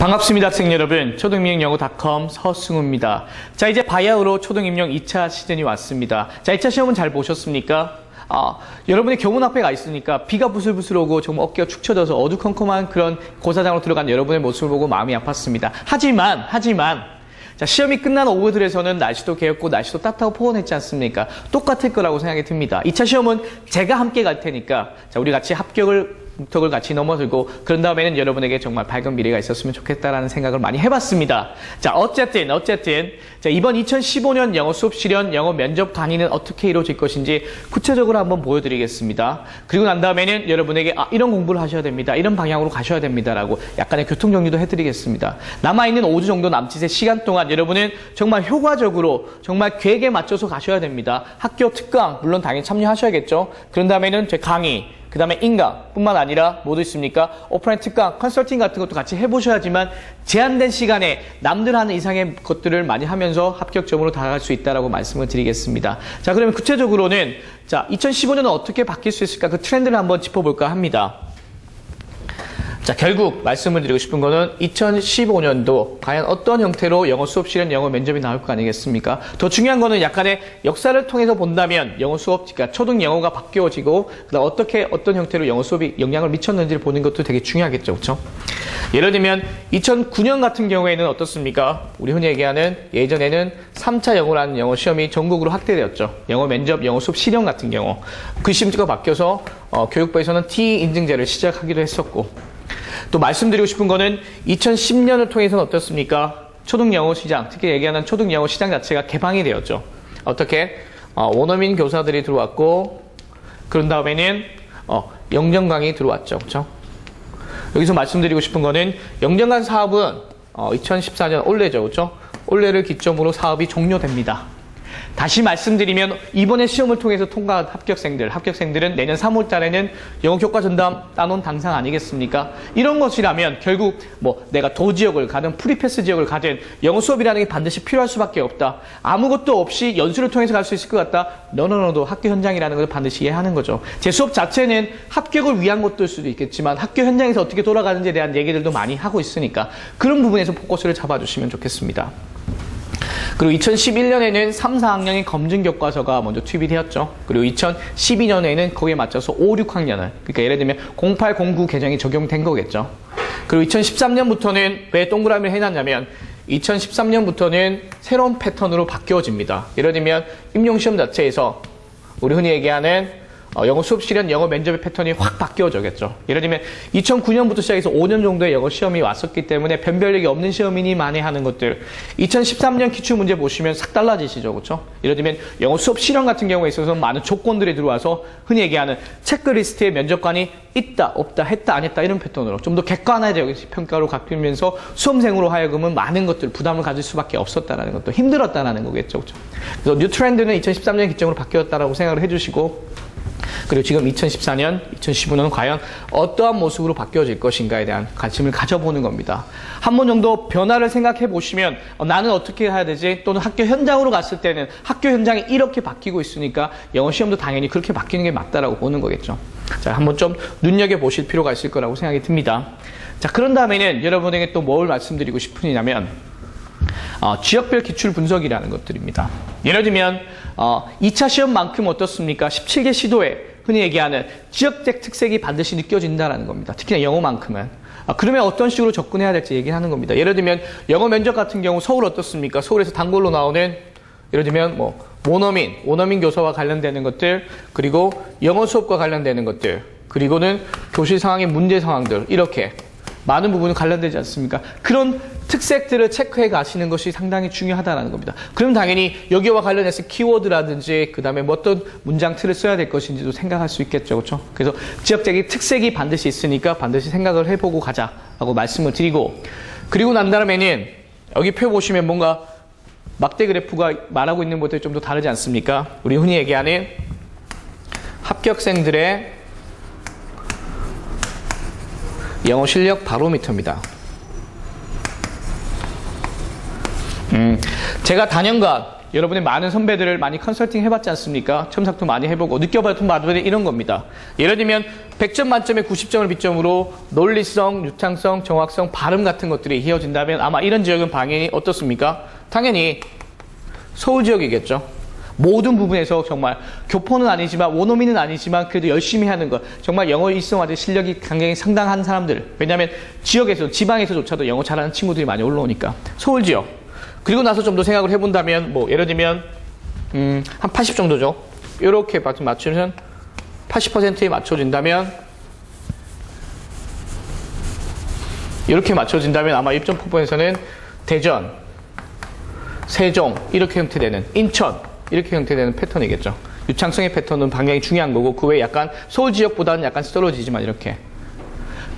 반갑습니다, 학생 여러분. 초등임용영어.com 서승우입니다. 자, 이제 바야흐로 초등임용 2차 시즌이 왔습니다. 자, 2차 시험은 잘 보셨습니까? 여러분이 교문 앞에 가 있으니까 비가 부슬부슬 오고 정말 어깨가 축 처져서 어두컴컴한 그런 고사장으로 들어간 여러분의 모습을 보고 마음이 아팠습니다. 하지만 자, 시험이 끝난 오후들에서는 날씨도 개었고 날씨도 따뜻하고 포근했지 않습니까? 똑같을 거라고 생각이 듭니다. 2차 시험은 제가 함께 갈 테니까 자, 우리 같이 목적을 같이 넘어들고 그런 다음에는 여러분에게 정말 밝은 미래가 있었으면 좋겠다라는 생각을 많이 해봤습니다. 자, 어쨌든 자, 이번 2015년 영어 수업 실현, 영어 면접 강의는 어떻게 이루어질 것인지 구체적으로 한번 보여드리겠습니다. 그리고 난 다음에는 여러분에게 이런 공부를 하셔야 됩니다. 이런 방향으로 가셔야 됩니다라고 약간의 교통 정리도 해드리겠습니다. 남아있는 5주 정도 남짓의 시간 동안 여러분은 정말 효과적으로 정말 계획에 맞춰서 가셔야 됩니다. 학교 특강 물론 당연히 참여하셔야겠죠. 그런 다음에는 제 강의 그 다음에 인강 뿐만 아니라 뭐도 있습니까? 오프라인 특강, 컨설팅 같은 것도 같이 해보셔야지만 제한된 시간에 남들 하는 이상의 것들을 많이 하면서 합격점으로 다가갈 수 있다라고 말씀을 드리겠습니다. 자, 그러면 구체적으로는 자, 2015년은 어떻게 바뀔 수 있을까? 그 트렌드를 한번 짚어볼까 합니다. 자, 결국 말씀을 드리고 싶은 거는 2015년도 과연 어떤 형태로 영어 수업 실현, 영어 면접이 나올 거 아니겠습니까? 더 중요한 거는 약간의 역사를 통해서 본다면 영어 수업, 그러니까 초등 영어가 바뀌어지고 그다음 어떤 형태로 영어 수업이 영향을 미쳤는지를 보는 것도 되게 중요하겠죠, 그렇죠? 예를 들면 2009년 같은 경우에는 어떻습니까? 우리 흔히 얘기하는 예전에는 3차 영어라는 영어 시험이 전국으로 확대되었죠. 영어 면접, 영어 수업 실현 같은 경우 그 시험지가 바뀌어서 교육부에서는 T 인증제를 시작하기도 했었고. 또 말씀드리고 싶은 거는 2010년을 통해서는 어떻습니까? 초등영어 시장, 특히 얘기하는 초등영어 시장 자체가 개방이 되었죠. 어떻게? 원어민 교사들이 들어왔고 그런 다음에는 영정강이 들어왔죠. 그렇죠? 여기서 말씀드리고 싶은 거는 영정강 사업은 2014년 올해죠. 그렇죠? 올해를 기점으로 사업이 종료됩니다. 다시 말씀드리면 이번에 시험을 통해서 통과한 합격생들은 내년 3월 달에는 영어 교과 전담 따놓은 당상 아니겠습니까? 이런 것이라면 결국 내가 도지역을 가든 프리패스 지역을 가든 영어 수업이라는 게 반드시 필요할 수밖에 없다. 아무것도 없이 연수를 통해서 갈 수 있을 것 같다. 너도 학교 현장이라는 걸 반드시 이해하는 거죠. 제 수업 자체는 합격을 위한 것일 수도 있겠지만 학교 현장에서 어떻게 돌아가는지에 대한 얘기들도 많이 하고 있으니까 그런 부분에서 포커스를 잡아주시면 좋겠습니다. 그리고 2011년에는 3, 4학년의 검증 교과서가 먼저 투입이 되었죠. 그리고 2012년에는 거기에 맞춰서 5, 6학년을 그러니까 예를 들면 08, 09 개정이 적용된 거겠죠. 그리고 2013년부터는 왜 동그라미를 해놨냐면 2013년부터는 새로운 패턴으로 바뀌어집니다. 예를 들면 임용시험 자체에서 우리 흔히 얘기하는 영어 수업 실현, 영어 면접의 패턴이 확 바뀌어져겠죠. 예를 들면 2009년부터 시작해서 5년 정도의 영어 시험이 왔었기 때문에 변별력이 없는 시험인이 만회하는 것들 2013년 기출문제 보시면 싹 달라지시죠. 그렇죠? 예를 들면 영어 수업 실현 같은 경우에 있어서 많은 조건들이 들어와서 흔히 얘기하는 체크리스트에 면접관이 있다, 없다, 했다, 안 했다 이런 패턴으로 좀 더 객관화된 평가로 바뀌면서 수험생으로 하여금은 많은 것들 부담을 가질 수밖에 없었다라는 것도 힘들었다라는 거겠죠. 그렇죠? 그래서 뉴 트렌드는 2013년 기점으로 바뀌었다라고 생각을 해주시고 그리고 지금 2014년, 2015년은 과연 어떠한 모습으로 바뀌어질 것인가에 대한 관심을 가져보는 겁니다. 한 번 정도 변화를 생각해 보시면 나는 어떻게 해야 되지? 또는 학교 현장으로 갔을 때는 학교 현장이 이렇게 바뀌고 있으니까 영어 시험도 당연히 그렇게 바뀌는 게 맞다라고 보는 거겠죠. 자, 한번 좀 눈여겨보실 필요가 있을 거라고 생각이 듭니다. 자, 그런 다음에는 여러분에게 또 뭘 말씀드리고 싶으냐면 지역별 기출 분석이라는 것들입니다. 예를 들면 2차 시험만큼 어떻습니까? 17개 시도에 흔히 얘기하는 지역적 특색이 반드시 느껴진다는 겁니다. 특히나 영어만큼은. 그러면 어떤 식으로 접근해야 될지 얘기하는 겁니다. 예를 들면 영어 면접 같은 경우 서울 어떻습니까? 서울에서 단골로 나오는 예를 들면 원어민 교사와 관련되는 것들 그리고 영어 수업과 관련되는 것들 그리고는 교실 상황의 문제 상황들 이렇게 많은 부분이 관련되지 않습니까? 그런 특색들을 체크해 가시는 것이 상당히 중요하다는 겁니다. 그럼 당연히 여기와 관련해서 키워드라든지 그 다음에 어떤 문장 틀을 써야 될 것인지도 생각할 수 있겠죠. 그렇죠? 그래서 지역적인 특색이 반드시 있으니까 반드시 생각을 해보고 가자라고 말씀을 드리고 그리고 난 다음에는 여기 표 보시면 뭔가 막대 그래프가 말하고 있는 것들이 좀 더 다르지 않습니까? 우리 흔히 얘기하는 합격생들의 영어 실력 바로미터입니다. 제가 단연간 여러분의 많은 선배들을 많이 컨설팅 해봤지 않습니까? 첨삭도 많이 해보고 느껴봤던 바들이 이런 겁니다. 예를 들면 100점 만점에 90점을 비점으로 논리성, 유창성, 정확성, 발음 같은 것들이 이어진다면 아마 이런 지역은 당연히 어떻습니까? 당연히 서울 지역이겠죠. 모든 부분에서 정말 교포는 아니지만 원어민은 아니지만 그래도 열심히 하는 것, 정말 영어 일성화된 실력이 굉장히 상당한 사람들, 왜냐하면 지역에서 지방에서조차도 영어 잘하는 친구들이 많이 올라오니까 서울 지역. 그리고 나서 좀 더 생각을 해본다면 뭐 예를 들면 한 80 정도죠. 이렇게 맞추면 80%에 맞춰진다면 이렇게 맞춰진다면 아마 1.9번에서는 대전, 세종 이렇게 형태되는 인천 이렇게 형태되는 패턴이겠죠. 유창성의 패턴은 방향이 중요한 거고 그 외에 약간 서울 지역보다는 약간 떨어지지만 이렇게.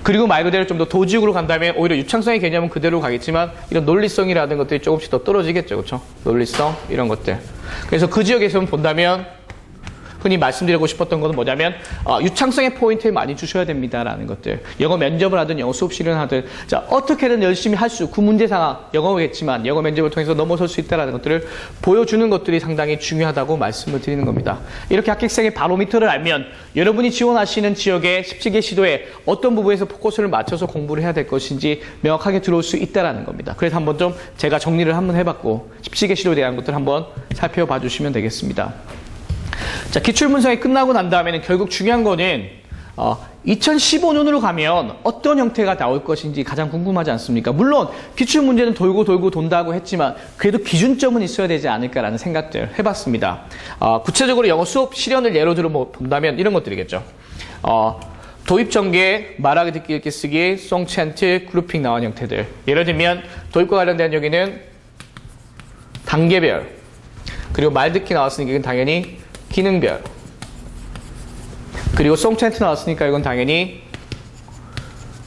그리고 말 그대로 좀 더 도지역으로 간다면 오히려 유창성의 개념은 그대로 가겠지만 이런 논리성이라는 것들이 조금씩 더 떨어지겠죠. 그렇죠? 논리성 이런 것들. 그래서 그 지역에서 본다면 흔히 말씀드리고 싶었던 것은 뭐냐면 유창성의 포인트에 많이 주셔야 됩니다라는 것들. 영어 면접을 하든 영어 수업 실현을 하든 자 어떻게든 열심히 할 수 그 문제 상황 영어겠지만 영어 면접을 통해서 넘어설 수 있다라는 것들을 보여주는 것들이 상당히 중요하다고 말씀을 드리는 겁니다. 이렇게 합격생의 바로미터를 알면 여러분이 지원하시는 지역의 17개 시도에 어떤 부분에서 포커스를 맞춰서 공부를 해야 될 것인지 명확하게 들어올 수 있다라는 겁니다. 그래서 한번 좀 제가 정리를 한번 해봤고 17개 시도에 대한 것들 한번 살펴봐 주시면 되겠습니다. 자, 기출문서가 끝나고 난 다음에는 결국 중요한 거는 2015년으로 가면 어떤 형태가 나올 것인지 가장 궁금하지 않습니까? 물론 기출문제는 돌고 돌고 돈다고 했지만 그래도 기준점은 있어야 되지 않을까라는 생각들 해봤습니다. 구체적으로 영어 수업 실현을 예로 들어 본다면 이런 것들이겠죠. 도입 전개, 말하기, 듣기, 읽기, 쓰기, 송, 챈트, 그룹핑 나온 형태들. 예를 들면 도입과 관련된 여기는 단계별 그리고 말 듣기 나왔으니까 이건 당연히 기능별. 그리고 송챈트 나왔으니까 이건 당연히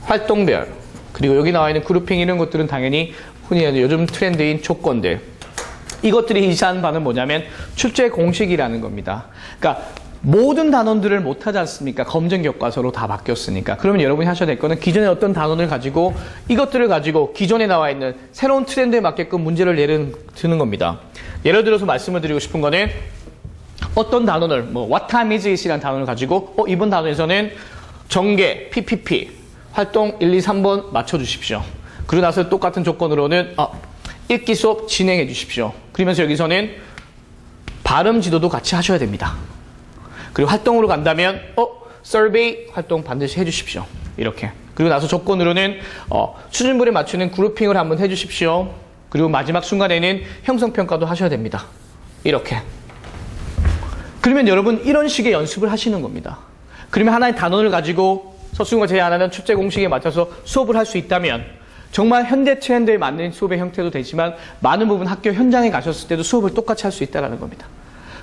활동별. 그리고 여기 나와 있는 그룹핑 이런 것들은 당연히 흔히 요즘 트렌드인 조건들. 이것들이 의지하는 바는 뭐냐면 출제 공식이라는 겁니다. 그러니까 모든 단원들을 못하지 않습니까? 검정 교과서로 다 바뀌었으니까. 그러면 여러분이 하셔야 될 거는 기존에 어떤 단원을 가지고 이것들을 가지고 기존에 나와 있는 새로운 트렌드에 맞게끔 문제를 드는 겁니다. 예를 들어서 말씀을 드리고 싶은 거는 어떤 단원을, what time is it이라는 단원을 가지고, 이번 단원에서는 전개, PPP, 활동 1, 2, 3번 맞춰주십시오. 그리고 나서 똑같은 조건으로는, 읽기 수업 진행해 주십시오. 그러면서 여기서는 발음 지도도 같이 하셔야 됩니다. 그리고 활동으로 간다면, survey 활동 반드시 해 주십시오. 이렇게. 그리고 나서 조건으로는, 수준별에 맞추는 그룹핑을 한번 해 주십시오. 그리고 마지막 순간에는 형성평가도 하셔야 됩니다. 이렇게. 그러면 여러분 이런 식의 연습을 하시는 겁니다. 그러면 하나의 단원을 가지고 서술과 제안하는 출제 공식에 맞춰서 수업을 할 수 있다면 정말 현대 트렌드에 맞는 수업의 형태도 되지만 많은 부분 학교 현장에 가셨을 때도 수업을 똑같이 할 수 있다는 겁니다.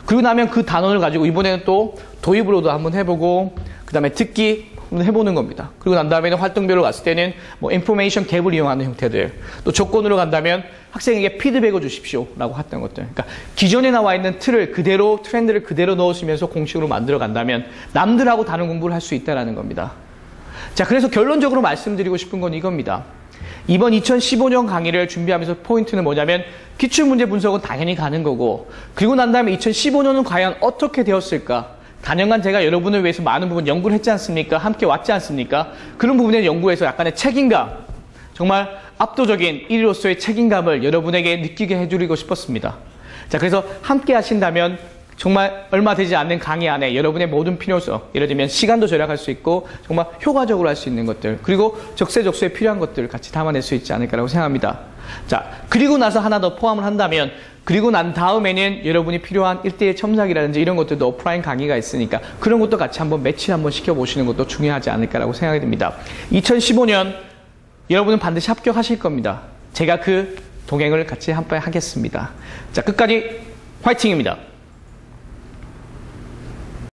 그리고 나면 그 단원을 가지고 이번에는 또 도입으로도 한번 해보고 그 다음에 듣기 해보는 겁니다. 그리고 난 다음에는 활동별로 갔을 때는 인포메이션 갭을 이용하는 형태들, 또 조건으로 간다면 학생에게 피드백을 주십시오 라고 했던 것들. 그러니까 기존에 나와 있는 틀을 그대로 트렌드를 그대로 넣으시면서 공식으로 만들어 간다면 남들하고 다른 공부를 할 수 있다는 겁니다. 자, 그래서 결론적으로 말씀드리고 싶은 건 이겁니다. 이번 2015년 강의를 준비하면서 포인트는 뭐냐면 기출문제 분석은 당연히 가는 거고, 그리고 난 다음에 2015년은 과연 어떻게 되었을까? 단연간 제가 여러분을 위해서 많은 부분 연구를 했지 않습니까? 함께 왔지 않습니까? 그런 부분에 연구해서 약간의 책임감, 정말 압도적인 1위로서의 책임감을 여러분에게 느끼게 해드리고 싶었습니다. 자, 그래서 함께 하신다면 정말 얼마 되지 않는 강의 안에 여러분의 모든 필요성, 예를 들면 시간도 절약할 수 있고 정말 효과적으로 할 수 있는 것들, 그리고 적세적소에 필요한 것들을 같이 담아낼 수 있지 않을까라고 생각합니다. 자, 그리고 나서 하나 더 포함을 한다면, 그리고 난 다음에는 여러분이 필요한 1대1 첨삭이라든지 이런 것들도 오프라인 강의가 있으니까 그런 것도 같이 한번 매치 한번 시켜보시는 것도 중요하지 않을까라고 생각이 듭니다. 2015년 여러분은 반드시 합격하실 겁니다. 제가 그 동행을 같이 한번 하겠습니다. 자, 끝까지 화이팅입니다.